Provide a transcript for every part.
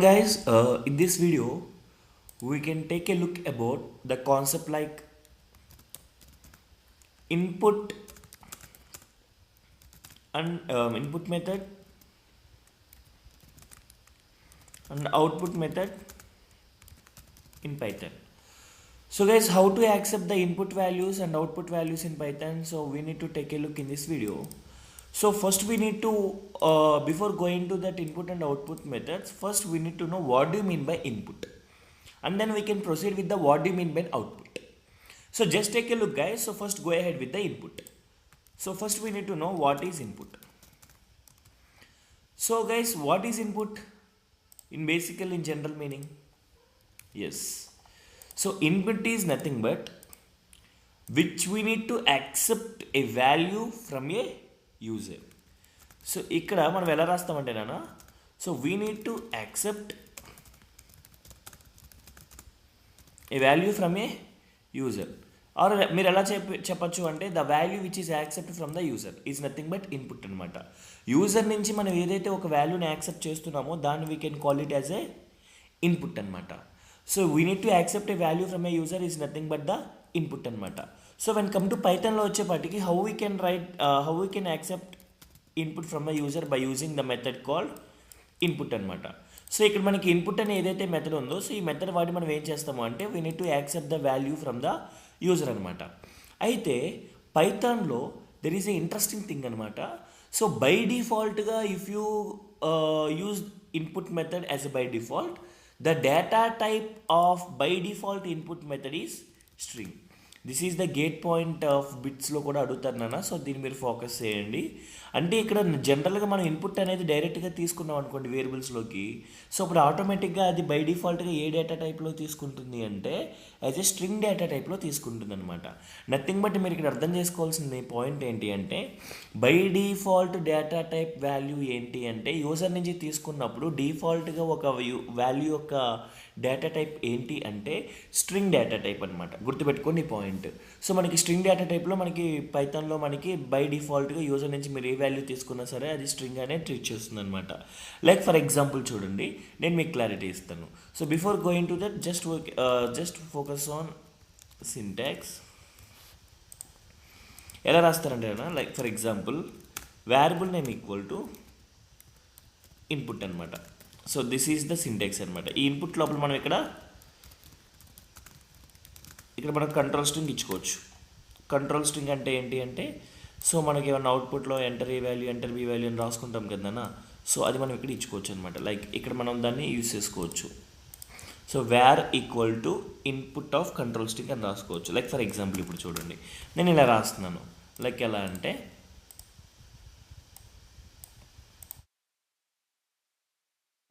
Guys, in this video we can take a look about the concept like input and input method and output method in Python. So guys, how to accept the input values and output values in Python? So we need to take a look in this video. So first we need to before going to that input and output methods, first we need to know what do you mean by input, and then we can proceed with the what do you mean by output. So just take a look guys. So first go ahead with the input. So first we need to know what is input. So guys, what is input in basically in general meaning? Yes. So input is nothing but which we need to accept a value from a user. So ఇక్కడ మనం ఎలా రాస్తామంటే నాన్న, so we need to accept a value from a user, or మీరు ఎలా చెప్పచ్చు అంటే the value which is accept from the user is nothing but input అనమాట. యూజర్ నుంచి మనం ఏదైతే ఒక వాల్యూని యాక్సెప్ట్ చేస్తున్నామో దాన్ని we can call it as a input అనమాట. So we need to accept a value from a user is nothing but the input అనమాట. సో వెన్ కమ్ టు పైథాన్లో వచ్చేపాటికి how we can accept input from a user by using the method called input అనమాట. So ఇక్కడ మనకి input అనే ఏదైతే method ఉందో, so ఈ method వాడి మనం ఏం చేస్తాము అంటే we need to accept the value from the user అనమాట. అయితే పైథాన్లో there is a interesting thing అనమాట. సో బై డిఫాల్ట్గా if you use input method as by default, the data type of by default input method is string. This is the gate point of బిట్స్లో కూడా అడుగుతారు నాన్న. So దీన్ని మీరు focus చేయండి. అంటే ఇక్కడ జనరల్గా మనం ఇన్పుట్ అనేది డైరెక్ట్గా తీసుకున్నాం అనుకోండి వేరియబుల్స్లోకి, సో అప్పుడు ఆటోమేటిక్గా అది బై డిఫాల్ట్గా ఏ డేటా టైప్లో తీసుకుంటుంది అంటే యాజ్ ఎ స్ట్రింగ్ డేటా టైప్లో తీసుకుంటుంది అనమాట. నథింగ్ బట్ మీరు ఇక్కడ అర్థం చేసుకోవాల్సిన పాయింట్ ఏంటి అంటే by default data type value ఏంటి అంటే యూజర్ నుంచి తీసుకున్నప్పుడు డిఫాల్ట్గా ఒక వాల్యూ యొక్క డేటా టైప్ ఏంటి అంటే స్ట్రింగ్ డేటా టైప్ అనమాట. గుర్తుపెట్టుకోండి ఈ పాయింట్. సో మనకి స్ట్రింగ్ డేటా టైప్లో మనకి పైథాన్లో మనకి బై డిఫాల్ట్గా యూజర్ నుంచి మీరు ఏ వాల్యూ తీసుకున్నా సరే అది స్ట్రింగ్ అనే ట్రీట్ చేస్తుంది అనమాట. లైక్ ఫర్ ఎగ్జాంపుల్ చూడండి, నేను మీకు క్లారిటీ ఇస్తాను. So before going to that just focus on syntax. ఎలా రాస్తారంటే like for example variable name equal to input అనమాట. So this is the syntax అనమాట. ఈ ఇన్పుట్ లోపల మనం ఇక్కడ మనం కంట్రోల్ స్ట్రింగ్ ఇచ్చుకోవచ్చు. కంట్రోల్ స్ట్రింగ్ అంటే ఏంటి అంటే సో మనకి ఏమన్నా అవుట్పుట్లో enter a value enter B value అని రాసుకుంటాం కదన్నా, సో అది మనం ఇక్కడ ఇచ్చుకోవచ్చు అనమాట. లైక్ ఇక్కడ మనం దాన్ని యూజ్ చేసుకోవచ్చు. So where equal to input of control string అని రాసుకోవచ్చు. లైక్ ఫర్ ఎగ్జాంపుల్ ఇప్పుడు చూడండి, నేను ఇలా రాస్తున్నాను. లైక్ ఎలా అంటే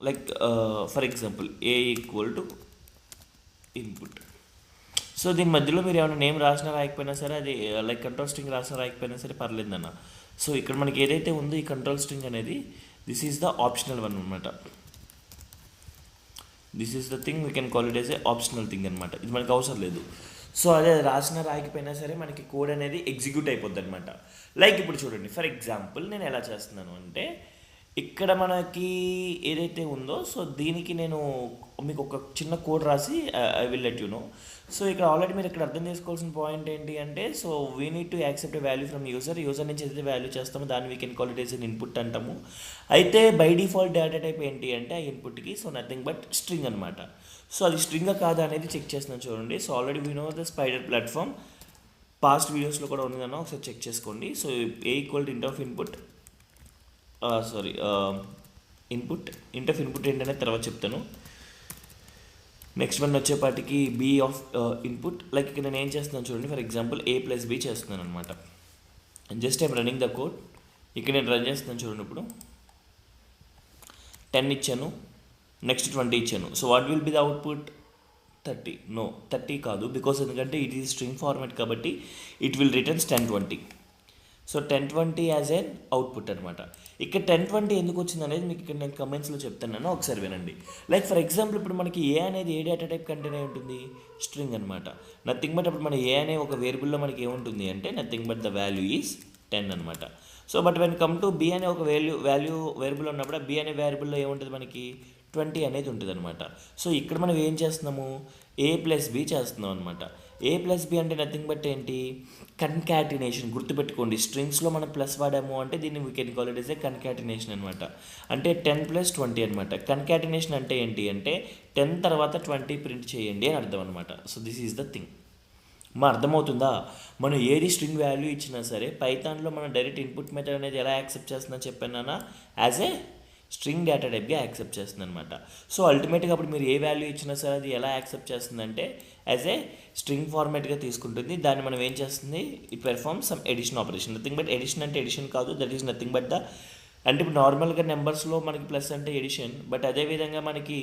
like for example A equal to input. So దీని మధ్యలో మీరు ఏమైనా నేమ్ రాసినా రాయకపోయినా సరే అది లైక్ కంట్రోల్ స్ట్రింగ్ రాసినా రాయకపోయినా సరే పర్లేదన్న. సో ఇక్కడ మనకి ఏదైతే ఉందో ఈ కంట్రోల్ స్ట్రింగ్ అనేది this is the optional one అనమాట. This is the thing we can call it as a optional thing అనమాట. ఇది మనకు అవసరం లేదు. సో అదే రాసినా రాయకపోయినా సరే మనకి కోడ్ అనేది ఎగ్జిక్యూట్ అయిపోద్ది అనమాట. లైక్ ఇప్పుడు చూడండి ఫర్ ఎగ్జాంపుల్ నేను ఎలా చేస్తున్నాను అంటే ఇక్కడ మనకి ఏదైతే ఉందో సో దీనికి నేను మీకు ఒక చిన్న కోడ్ రాసి I will let you know. So ఇక్కడ ఆల్రెడీ మీరు ఇక్కడ అర్థం చేసుకోవాల్సిన పాయింట్ ఏంటి అంటే so we need to accept value from user నుంచి ఏదైతే వాల్యూ చేస్తామో దాన్ని we can call it as N input అంటాము. అయితే బై డిఫాల్ట్ డేటా టైప్ ఏంటి అంటే ఆ ఇన్పుట్కి సో నథింగ్ బట్ స్ట్రింగ్ అనమాట. సో అది స్ట్రింగా కాదా అనేది చెక్ చేస్తున్నాను చూడండి. So already we know the spider platform past వీడియోస్లో కూడా ఉందన్న, ఒకసారి చెక్ చేసుకోండి. So a equal to int of input int of input ఏంటనే తర్వాత చెప్తాను. నెక్స్ట్ వన్ వచ్చేపాటికి బి ఆఫ్ ఇన్పుట్. లైక్ ఇక్కడ నేను ఏం చేస్తున్నాను చూడండి, for example a plus b చేస్తున్నాను అనమాట. Just I'm running the code. ఇక్కడ నేను రన్ చేస్తున్నాను చూడండి. ఇప్పుడు 10 ఇచ్చాను, నెక్స్ట్ 20 ఇచ్చాను. So what will be the output 30? No 30 కాదు, బికాస్ ఎందుకంటే ఇట్ ఈజ్ స్ట్రింగ్ ఫార్మాట్ కాబట్టి it will returns 1020. So 1020 as an output అనమాట. ఇక్కడ 1020 ఎందుకు వచ్చింది అనేది మీకు ఇక్కడ నేను కమెంట్స్లో చెప్తాను, ఒకసారి వినండి. లైక్ ఫర్ ఎగ్జాంపుల్ ఇప్పుడు మనకి ఏ అనేది ఏ డేటా టైప్ కంటైన్ అయి ఉంటుంది, స్ట్రింగ్ అనమాట. నథింగ్ బట్ అప్పుడు మన ఏ అనే ఒక వేరియబుల్లో మనకి ఏముంటుంది అంటే nothing but the value is 10 అనమాట. So but when come to be అనే ఒక వాల్యూ వేరియబుల్ ఉన్నప్పుడు బి అనే వేరియబుల్లో ఏముంటుంది మనకి 20 అనేది ఉంటుంది అనమాట. సో ఇక్కడ మనం ఏం చేస్తున్నాము, ఏ ప్లస్ బి చేస్తున్నాం అనమాట. ఏ ప్లస్ బి అంటే నథింగ్ బట్ ఏంటి, కన్కాటినేషన్. గుర్తుపెట్టుకోండి, స్ట్రింగ్స్లో మనం ప్లస్ వాడాము అంటే దీన్ని we can call it as a concatenation అనమాట. అంటే 10 + 20 అనమాట. కన్కాటినేషన్ అంటే ఏంటి అంటే 10 తర్వాత 20 ప్రింట్ చేయండి అని అర్థం అనమాట. So this is the thing. మా అర్థమవుతుందా? మనం ఏది స్ట్రింగ్ వాల్యూ ఇచ్చినా సరే పైథాన్లో మనం డైరెక్ట్ ఇన్పుట్ మెథడ్ అనేది ఎలా యాక్సెప్ట్ చేస్తుందని చెప్పానా, యాజ్ ఏ స్ట్రింగ్ డేటా టైప్గా యాక్సెప్ట్ చేస్తుంది అనమాట. సో అల్టిమేట్గా అప్పుడు మీరు ఏ వాల్యూ ఇచ్చినా సరే అది ఎలా యాక్సెప్ట్ చేస్తుందంటే యాజ్ ఏ స్ట్రింగ్ ఫార్మాట్గా తీసుకుంటుంది. దాన్ని మనం ఏం చేస్తుంది, it perform some addition operation. Nothing but addition అంటే ఎడిషన్ కాదు, that is nothing but the, అంటే ఇప్పుడు నార్మల్గా నెంబర్స్లో మనకి ప్లస్ అంటే ఎడిషన్, బట్ అదేవిధంగా మనకి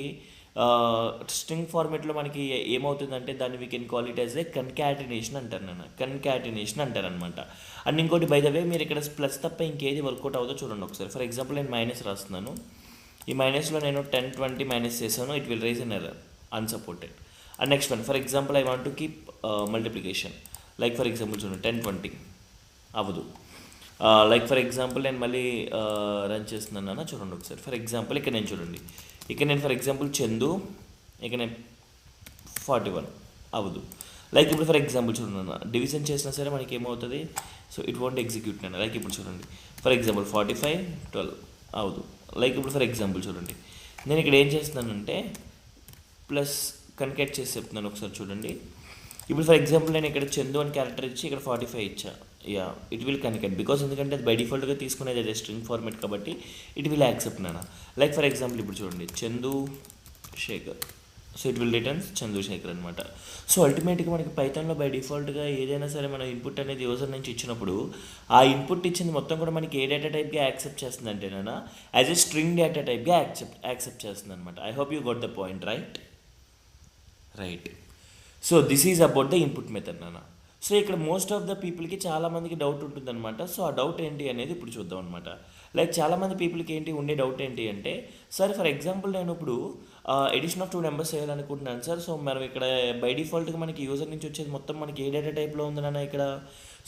స్ట్రింగ్ ఫార్మేట్లో మనకి ఏమవుతుందంటే దాన్ని we can call it as A concatenation అంటారు. నేను కన్కాటినేషన్ అంటారనమాట. అండ్ ఇంకోటి బై ద వే, మీరు ఇక్కడ ప్లస్ తప్ప ఇంకేది వర్కౌట్ అవుతుందో చూడండి ఒకసారి. ఫర్ ఎగ్జాంపుల్ నేను మైనస్ రాస్తున్నాను. ఈ మైనస్లో నేను 10, 20 మైనస్ చేశాను, it will raise an error, unsupported. And next one, for example I want to keep multiplication. Like for example చూడండి 10, 20 అవ్వదు. లైక్ ఫర్ ఎగ్జాంపుల్ నేను మళ్ళీ రన్ చేస్తున్నాను చూడండి ఒకసారి. ఫర్ ఎగ్జాంపుల్ ఇక్కడ నేను చూడండి, ఇక్కడ నేను ఫర్ ఎగ్జాంపుల్ చందు, ఇక్కడ నేను 41 అవ్వదు. లైక్ ఇప్పుడు ఫర్ ఎగ్జాంపుల్ చూడండి, డివిజన్ చేసినా సరే మనకి ఏమవుతుంది, సో ఇట్ వాంట్ ఎగ్జిక్యూట్ నేను. లైక్ ఇప్పుడు చూడండి ఫర్ ఎగ్జాంపుల్ 45, 12 అవ్వదు. లైక్ ఇప్పుడు ఫర్ ఎగ్జాంపుల్ చూడండి, నేను ఇక్కడ ఏం చేస్తున్నానంటే ప్లస్ కన్కాట్ చేసి చెప్తున్నాను ఒకసారి చూడండి. ఇప్పుడు ఫర్ ఎగ్జాంపుల్ నేను ఇక్కడ చందు అని క్యారెక్టర్ ఇచ్చి ఇక్కడ 45 ఇచ్చా, yeah it will concat, because ఎందుకంటే అది బై డిఫాల్ట్గా తీసుకునేది అదే స్ట్రింగ్ ఫార్మేట్ కాబట్టి ఇట్ విల్ యాక్సెప్ట్ నానా. లైక్ ఫర్ ఎగ్జాంపుల్ ఇప్పుడు చూడండి Chandu Shekhar, so it will returns Chandrashekar అనమాట. సో అల్టిమేట్గా మనకి పైథాన్లో బై డిఫాల్ట్గా ఏదైనా సరే మన ఇన్పుట్ అనేది యూజర్ నుంచి ఇచ్చినప్పుడు ఆ ఇన్పుట్ ఇచ్చింది మొత్తం కూడా మనకి ఏ డేటా టైప్గా యాక్సెప్ట్ చేస్తుంది అంటే నాన్న, యాజ్ ఏ స్ట్రింగ్ డేటా టైప్గా యాక్సెప్ట్ చేస్తుంది అనమాట. I hope you got the point, right. So this is about the input method నాన్న. సో ఇక్కడ మోస్ట్ ఆఫ్ ద పీపుల్కి చాలామందికి డౌట్ ఉంటుందన్నమాట. సో ఆ డౌట్ ఏంటి అనేది ఇప్పుడు చూద్దాం అనమాట. లైక్ చాలామంది పీపుల్కి ఏంటి ఉండే డౌట్ ఏంటి అంటే, సార్ ఫర్ ఎగ్జాంపుల్ నేను ఇప్పుడు ఎడిషన్ ఆఫ్ 2 నెంబర్స్ చేయాలనుకుంటున్నాను సార్. సో మనం ఇక్కడ బై డిఫాల్ట్గా మనకి యూజర్ నుంచి వచ్చేది మొత్తం మనకి ఏ డేటా టైప్లో ఉంది నాన్న ఇక్కడ.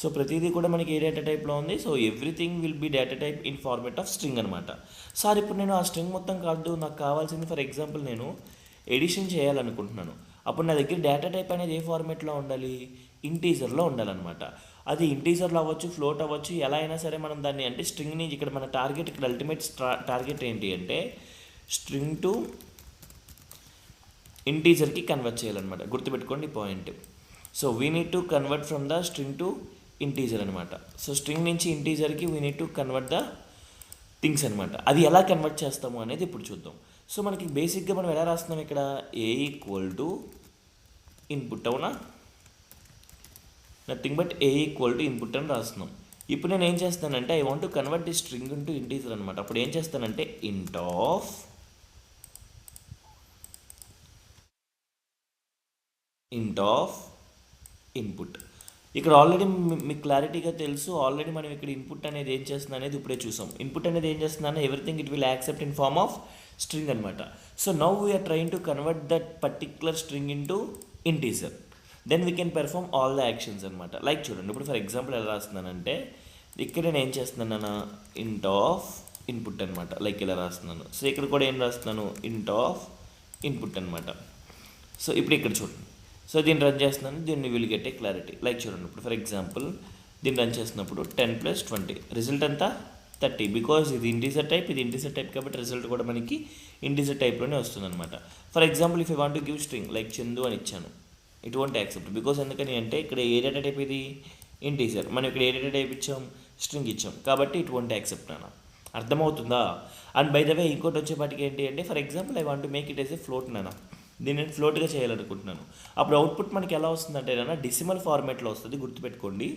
సో ప్రతిదీ కూడా మనకి ఏ డేటా టైప్లో ఉంది. So everything will be data type in format of string అనమాట. సార్ ఇప్పుడు నేను ఆ స్ట్రింగ్ మొత్తం కాదు, నాకు కావాల్సింది ఫర్ ఎగ్జాంపుల్ నేను ఎడిషన్ చేయాలనుకుంటున్నాను. అప్పుడు నా దగ్గర డేటా టైప్ అనేది ఏ ఫార్మేట్లో ఉండాలి, ఇంటీజర్లో ఉండాలన్నమాట. అది ఇంటీజర్లో అవ్వచ్చు, ఫ్లోట్ అవ్వచ్చు, ఎలా అయినా సరే మనం దాన్ని అంటే స్ట్రింగ్ని ఇక్కడ మన టార్గెట్, ఇక్కడ అల్టిమేట్ టార్గెట్ ఏంటి అంటే స్ట్రింగ్ టు ఇంటీజర్కి కన్వర్ట్ చేయాలన్నమాట. గుర్తుపెట్టుకోండి point. So we need to convert from the string to integer అనమాట. సో స్ట్రింగ్ నుంచి ఇంటీజర్కి we need to convert the things అనమాట. అది ఎలా కన్వర్ట్ చేస్తాము అనేది ఇప్పుడు చూద్దాం. సో మనకి బేసిక్గా మనం ఎలా రాస్తున్నాం ఇక్కడ, ఏ ఈక్వల్ టు ఇన్పుట్, అవునా, nothing but A equal to input అని రాస్తున్నాం. ఇప్పుడు నేను ఏం చేస్తానంటే I want to convert the string into integer అనమాట. అప్పుడు ఏం చేస్తానంటే ఇంట్ ఆఫ్ ఇన్పుట్. ఇక్కడ ఆల్రెడీ మీకు క్లారిటీగా తెలుసు, ఆల్రెడీ మనం ఇక్కడ ఇన్పుట్ అనేది ఏం చేస్తుంది అనేది ఇప్పుడే చూసాం. ఇన్పుట్ అనేది ఏం చేస్తుందని everything it will accept in form of string అనమాట. So now we're trying to convert that particular string into integer, then we can perform all the actions అనమాట. లైక్ చూడండి ఇప్పుడు ఫర్ ఎగ్జాంపుల్ ఎలా రాస్తున్నానంటే ఇక్కడ నేను ఏం చేస్తున్నాను, ఇంట్ ఆఫ్ ఇన్పుట్ అనమాట. లైక్ ఇలా రాస్తున్నాను. సో ఇక్కడ కూడా ఏం రాస్తున్నాను, ఇంట్ ఆఫ్ ఇన్పుట్ అనమాట. సో ఇప్పుడు ఇక్కడ చూడండి, సో దీన్ని రన్ చేస్తున్నాను, దీన్ని will get a clarity. Like చూడండి ఇప్పుడు ఫర్ ఎగ్జాంపుల్ దీన్ని రన్ చేసినప్పుడు 10 + 20 రిజల్ట్ అంతా 30, బికాజ్ ఇది ఇంటీజర్ టైప్, ఇది ఇంటీజర్ టైప్ కాబట్టి రిజల్ట్ కూడా మనకి ఇంటీజర్ టైప్లోనే వస్తుంది అనమాట. For example if you want to give string like Chandu అని ఇచ్చాను, ఇట్ వోంట్ యాక్సెప్ట్, బికాజ్ ఎందుకని అంటే ఇక్కడ ఏ డేటా టైప్ ఇది ఇంటీజర్, మనం ఇక్కడ ఏ డేటా టైప్ ఇచ్చాం, స్ట్రింగ్ ఇచ్చాం, కాబట్టి ఇట్ వోంట్ యాక్సెప్ట్ నాన్న. అర్థమవుతుందా? అండ్ బై ద వే ఇంకోటి వచ్చేపాటికి ఏంటి అంటే for example I want to make it as A float నాన్న. దీన్ని నేను ఫ్లోట్గా చేయాలనుకుంటున్నాను. అప్పుడు అవుట్పుట్ మనకి ఎలా వస్తుందంటే నాన్న డెసిమల్ ఫార్మాట్లో వస్తుంది. గుర్తుపెట్టుకోండి,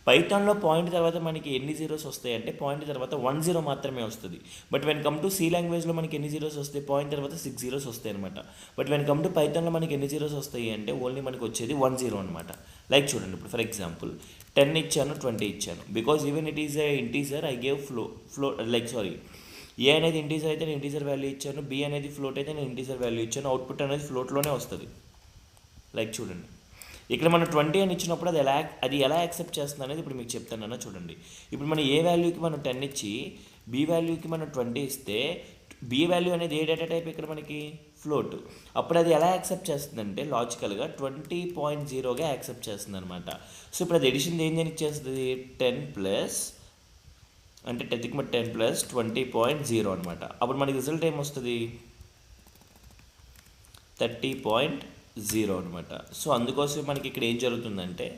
పైథాన్లో పాయింట్ తర్వాత మనకి ఎన్ని జీరోస్ వస్తాయి అంటే పాయింట్ తర్వాత 1 0 మాత్రమే వస్తుంది. But when come to C లాంగ్వేజ్లో మనకి ఎన్ని జీరోస్ వస్తాయి, పాయింట్ తర్వాత 6 zeros వస్తాయి అనమాట. బట్ వెన్ కమ్ టు పైథాన్లో మనకి ఎన్ని జీరోస్ వస్తాయి అంటే ఓన్లీ మనకి వచ్చేది 1 0 అనమాట. లైక్ చూడండి ఇప్పుడు ఫర్ ఎగ్జాంపుల్ 10 ఇచ్చాను, 20 ఇచ్చాను, because even it is a integer I gave a అనేది ఇంటీజర్ అయితే నేను ఇంటీజర్ వాల్యూ ఇచ్చాను, బి అనేది ఫ్లోట్ అయితే నేను ఇంటీజర్ వాల్యూ ఇచ్చాను, అవుట్పుట్ అనేది ఫ్లోట్లోనే వస్తుంది. లైక్ చూడండి ఇక్కడ మనం 20 అని ఇచ్చినప్పుడు అది ఎలా యాక్సెప్ట్ చేస్తుంది అనేది ఇప్పుడు మీకు చెప్తానన్నా చూడండి. ఇప్పుడు మనం ఏ వాల్యూకి మనం 10 ఇచ్చి బి వాల్యూకి మనం 20 ఇస్తే బి వాల్యూ అనేది ఏ డేటా టైప్ ఇక్కడ మనకి ఫ్లోట్. అప్పుడు అది ఎలా యాక్సెప్ట్ చేస్తుందంటే లాజికల్గా 20.0గా యాక్సెప్ట్ చేస్తుంది అనమాట. సో ఇప్పుడు అది ఎడిషన్ ఏం ఇచ్చేస్తుంది 10 ప్లస్ అంటే 10కి మరి 10 ప్లస్ 20.0 అనమాట. అప్పుడు మనకి రిజల్ట్ ఏమొస్తుంది 30.0 అనమాట. సో అందుకోసం మనకి ఇక్కడ ఏం జరుగుతుందంటే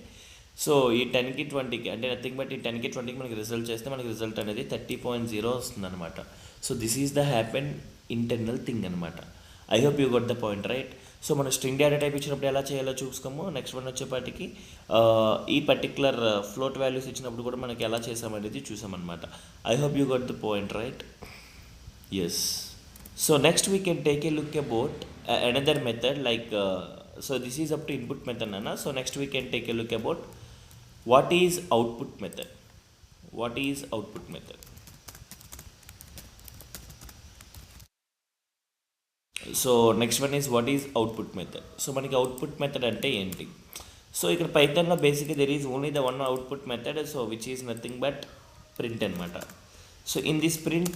సో ఈ 10కి 20కి అంటే నథింగ్ బట్ ఈ 10కి 20కి మనకి రిజల్ట్ చేస్తే మనకి రిజల్ట్ అనేది 30.0 వస్తుంది అనమాట. So this is the happen internal thing అనమాట. I hope you got the point right. So మనం స్ట్రింగ్ డేటా టైప్ ఇచ్చినప్పుడు ఎలా చేయాలో చూసుకోము. నెక్స్ట్ వన్ వచ్చేపాటికి ఈ పర్టికులర్ ఫ్లోట్ వాల్యూస్ ఇచ్చినప్పుడు కూడా మనకి ఎలా చేసామనేది చూసామన్నమాట. I hope you got the point right. Yes. So next we can take a look about another method like so this is up to input method nana. So next we can take a look about what is output method. What is output method? So next one is what is output method. So maniki output method ante enti. So ikkada python lo basically there is only the one output method, so which is nothing but print anamata. So in this print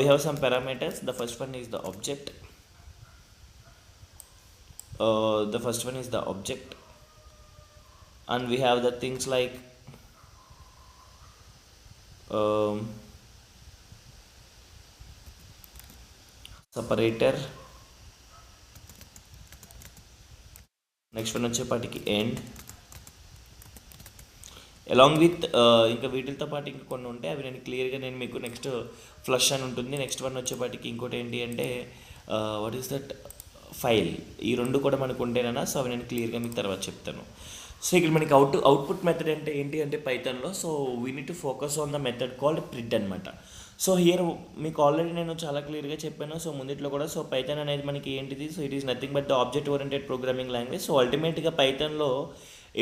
we have some parameters. The first one is the object. The first one is the object, and we have the things like separator. Next one వచ్చేపాటికి end. Along with ఇంకా వీటితో పాటు ఇంకా కొన్ని ఉంటాయి, అవి నేను క్లియర్గా నేను మీకు నెక్స్ట్ ఫ్లష్ అని ఉంటుంది. నెక్స్ట్ వన్ వచ్చేపాటికి ఇంకోటి ఏంటి అంటే వాట్ ఈస్ దట్ ఫైల్. ఈ రెండు కూడా మనకు ఉంటేనా. సో అవి నేను క్లియర్గా మీకు తర్వాత చెప్తాను. సో ఇక్కడ మనకి అవుట్పుట్ మెథడ్ అంటే ఏంటి అంటే పైథాన్లో so we need to focus on the method called print అనమాట. సో హియర్ మీకు ఆల్రెడీ నేను చాలా క్లియర్గా చెప్పాను. సో ముందిట్లో కూడా సో పైథాన్ అనేది మనకి ఏంటిది, so it is nothing but the object oriented programming language. So అల్టిమేట్గా పైథాన్లో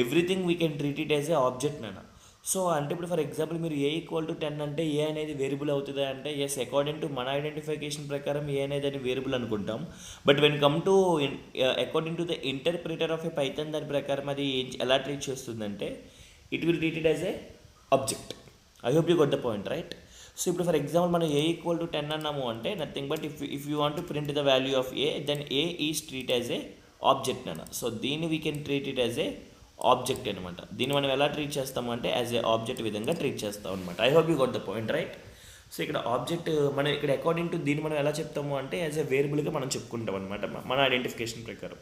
everything we can treat it as a object నాన్న. సో అంటే ఇప్పుడు ఫర్ ఎగ్జాంపుల్ మీరు ఏ ఈక్వల్ టు 10 అంటే ఏ అనేది వేరియబుల్ అవుతుందా అంటే ఎస్, అకార్డింగ్ టు మన ఐడెంటిఫికేషన్ ప్రకారం ఏ అనేది అని వేరియబుల్ అనుకుంటాం. But when come to according to the interpreter of a Python దాని ప్రకారం అది ఎలా ట్రీట్ చేస్తుందంటే it will treat it as a object. I hope you got the point right. So ఇప్పుడు ఫర్ ఎగ్జాంపుల్ మనం ఏ ఈక్వల్ టు 10 అన్నాము అంటే nothing but if you want to print the value of a then A is treat as a object అన్న. So దీన్ని we can treat it as a object అనమాట. దీన్ని మనం ఎలా treat చేస్తాము అంటే యాజ్ ఏ ఆబ్జెక్ట్ విధంగా ట్రీట్ చేస్తాం అనమాట. I hope you got the point right. So ఇక్కడ ఆబ్జెక్ట్ మనం ఇక్కడ అకార్డింగ్ టు దీన్ని మనం ఎలా చెప్తాము అంటే యాజ్ ఏ వేరియబుల్గా మనం చెప్పుకుంటాం అనమాట మన ఐడెంటిఫికేషన్ ప్రకారం.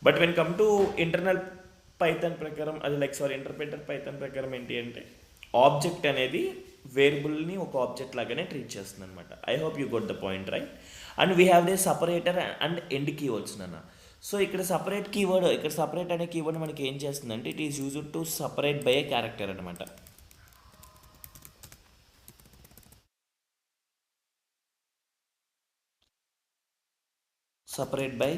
But when come to internal Python ప్రకారం అది ఇంటర్ప్రిటర్ పైథాన్ ప్రకారం ఏంటి అంటే ఆబ్జెక్ట్ అనేది వేరియబుల్ని ఒక ఆబ్జెక్ట్ లాగానే ట్రీట్ చేస్తుంది అనమాట. I hope you got the point right. And we have they separator and end keywords నాన్న. సో ఇక్కడ సపరేట్ కీవర్డ్, ఇక్కడ సపరేట్ అనే కీవర్డ్ మనకి ఏం చేస్తుందంటే it is used to separate by a character అనమాట. Separate by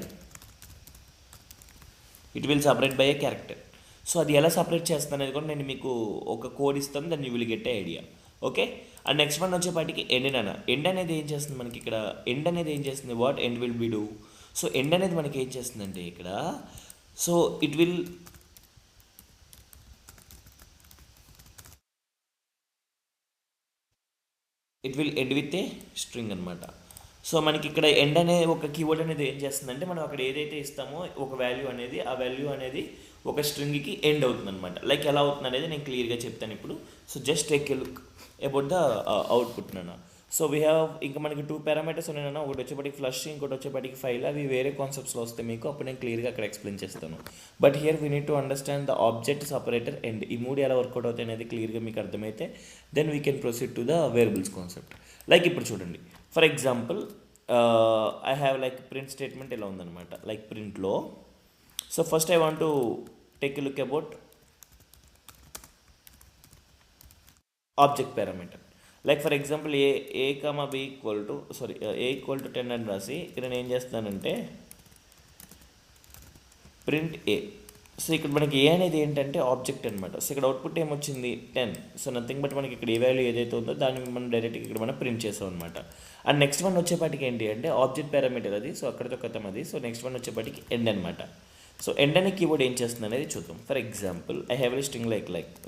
it will separate by a character. So అది ఎలా సపరేట్ చేస్తుంది అనేది కూడా నేను మీకు ఒక కోడ్ ఇస్తాను, దాన్ని you will get a idea. Okay. And next one వచ్చేపాటికి ఎండ్ అన్న. ఎండ్ అనేది ఏం చేస్తుంది మనకి ఇక్కడ, ఎండ్ అనేది ఏం చేస్తుంది, what end will be do. So end అనేది మనకి ఏం చేస్తుందంటే ఇక్కడ so it will end with a string అనమాట. సో మనకి ఇక్కడ ఎండ్ అనే ఒక కీవర్డ్ అనేది ఏం చేస్తుందంటే మనం అక్కడ ఏదైతే ఇస్తామో ఒక వాల్యూ అనేది ఆ వాల్యూ అనేది ఒక స్ట్రింగ్కి ఎండ్ అవుతుంది అనమాట. లైక్ ఎలా అవుతుంది అనేది నేను క్లియర్గా చెప్తాను ఇప్పుడు. So just take a look about the output నాన్న. సో వీ హ్యావ్ ఇంకా మనకి 2 పారామీటర్స్ ఉన్నాయన్నా, ఒకటి వచ్చేపాటికి ఫ్లష్, ఇంకోటి వచ్చేపాటికి ఫైల్. అవి వేరే కాన్సెప్ట్స్లో వస్తాయి మీకు, అప్పుడు నేను క్లియర్గా అక్కడ ఎక్స్ప్లెయిన్ చేస్తాను. But here we need to understand the object, separator, end. ఈ మూడు ఎలా వర్కౌట్ అవుతాయి అనేది క్లియర్గా మీకు అర్థమైతే then we can proceed to the variables concept. Like ఇప్పుడు చూడండి for example I have like print statement ఎలా ఉందన్నమాట. లైక్ ప్రింట్లో so first I want to take a look about object parameter. Like for example a comma b equal to a equal to 10 అని రాసి ఇక్కడ నేను ఏం చేస్తానంటే ప్రింట్ ఏ. So ఇక్కడ మనకి ఏ అనేది ఏంటంటే ఆబ్జెక్ట్ అనమాట. సో ఇక్కడ అవుట్పుట్ ఏమొచ్చింది 10. సో నథింగ్ బట్ మనకి ఇక్కడ ఏ వాల్యూ ఏదైతే ఉందో దాన్ని మనం డైరెక్ట్గా ఇక్కడ మనం ప్రింట్ చేస్తాం అనమాట. అండ్ నెక్స్ట్ వన్ వచ్చేపాటికి ఏంటి అంటే ఆబ్జెక్ట్ పారామీటర్ అది. సో అక్కడితో కథం అది. సో నెక్స్ట్ వన్ వచ్చేపాటికి ఎండ్ అనమాట. సో ఎండ్ అనే కీవర్డ్ ఏం చేస్తుంది అనేది చూద్దాం. For example I have a string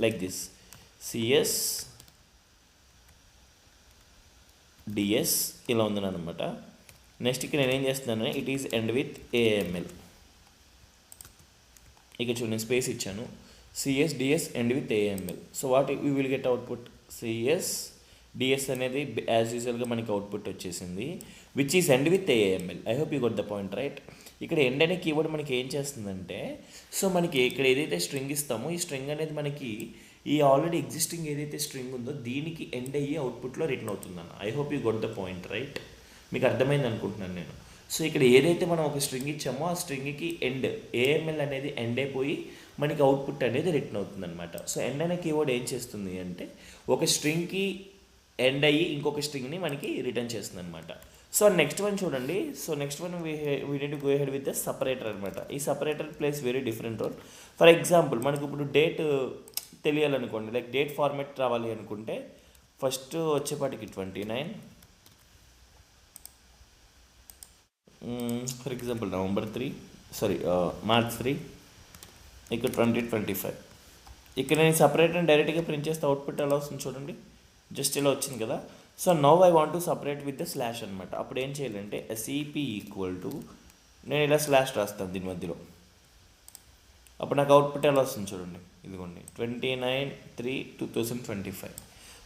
like this CS DS ఇలా ఉందనమాట. నెక్స్ట్ ఇక్కడ నేను ఏం చేస్తున్నాను, it is end with AML. ఇక్కడ చూడండి స్పేస్ ఇచ్చాను, CS DS end with AML. So what we will get output, CS DS అనేది యాజ్ యూజువల్గా మనకి అవుట్పుట్ వచ్చేసింది, which is end with AML. I hope you got the point right. ఇక్కడ end అనే keyword మనకి ఏం చేస్తుందంటే, సో మనకి ఇక్కడ ఏదైతే స్ట్రింగ్ ఇస్తామో ఈ స్ట్రింగ్ అనేది మనకి ఈ ఆల్రెడీ ఎగ్జిస్టింగ్ ఏదైతే స్ట్రింగ్ ఉందో దీనికి ఎండ్ అయ్యి అవుట్పుట్లో రిటర్న్ అవుతుందన్న. I hope you got the point right. మీకు అర్థమైంది అనుకుంటున్నాను నేను. సో ఇక్కడ ఏదైతే మనం ఒక స్ట్రింగ్ ఇచ్చామో ఆ స్ట్రింగ్కి ఎండ్ ఏఎంఎల్ అనేది ఎండ్ అయిపోయి మనకి అవుట్పుట్ అనేది రిటర్న్ అవుతుంది అనమాట. సో ఎండ్ అనే కీవర్డ్ ఏం చేస్తుంది అంటే ఒక స్ట్రింగ్కి ఎండ్ అయ్యి ఇంకొక స్ట్రింగ్ని మనకి రిటర్న్ చేస్తుంది అనమాట. సో నెక్స్ట్ వన్ చూడండి. So next one we need to go head with the separator అనమాట. ఈ separator plays very different role. For example మనకు ఇప్పుడు డేట్ తెలియాలనుకోండి, లైక్ డేట్ ఫార్మాట్ రావాలి అనుకుంటే ఫస్ట్ వచ్చేపాటికి 29, ఫర్ ఎగ్జాంపుల్ మార్చ్ 3, ఇక్కడ 2025. ఇక్కడ నేను సపరేట్ డైరెక్ట్గా ప్రింట్ చేస్తే అవుట్పుట్ ఎలా వస్తుంది చూడండి, జస్ట్ ఇలా వచ్చింది కదా. So now I want to separate with the slash అనమాట. అప్పుడు ఏం చేయాలంటే ఎస్ఈపి ఈక్వల్ టు, నేను ఇలా స్లాష్ రాస్తాను దీని మధ్యలో, అప్పుడు నాకు అవుట్పుట్ ఎలా వస్తుంది చూడండి, ఇదిగోండి 29/3/2025.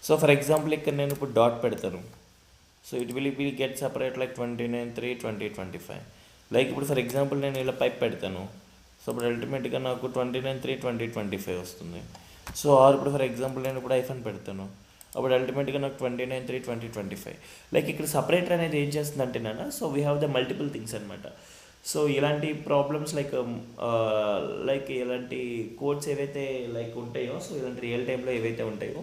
సో ఫర్ ఎగ్జాంపుల్ ఇక్కడ నేను ఇప్పుడు డాట్ పెడతాను. So it will get separate like 29/3/2025. Like ఇప్పుడు ఫర్ ఎగ్జాంపుల్ నేను ఇలా పైప్ పెడతాను. సో ఇప్పుడు అల్టిమేట్గా నాకు 29/3/2025 వస్తుంది. సో ఆర్ ఇప్పుడు ఫర్ ఎగ్జాంపుల్ నేను ఇప్పుడు ఐఫోన్ పెడతాను, అప్పుడు అల్టిమేట్గా నాకు 29/3/2025. లైక్ ఇక్కడ సపరేటర్ అనేది ఏం చేస్తుందంటే నాన్న, so we have the multiple things అనమాట. సో ఇలాంటి ప్రాబ్లమ్స్ లైక్ ఇలాంటి కోడ్స్ ఏవైతే లైక్ ఉంటాయో, సో ఇలాంటి రియల్ టైంలో ఏవైతే ఉంటాయో,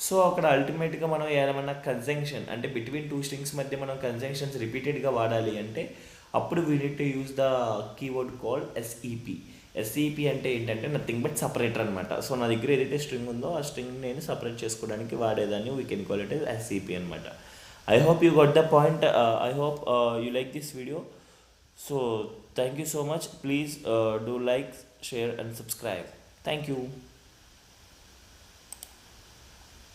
సో అక్కడ అల్టిమేట్గా మనం ఏమైనా కన్జంక్షన్ అంటే బిట్వీన్ టూ స్ట్రింగ్స్ మధ్య మనం కన్జంక్షన్స్ రిపీటెడ్గా వాడాలి అంటే అప్పుడు we need to use the keyword called SEP. SEP అంటే ఏంటంటే నథింగ్ బట్ సపరేటర్ అనమాట. సో నా దగ్గర ఏదైతే స్ట్రింగ్ ఉందో ఆ స్ట్రింగ్ నేను సపరేట్ చేసుకోవడానికి వాడేదాన్ని we can call it SEP అనమాట. I hope you got the point. I hope you like this video. So thank you so much. Please do like, share and subscribe. Thank you.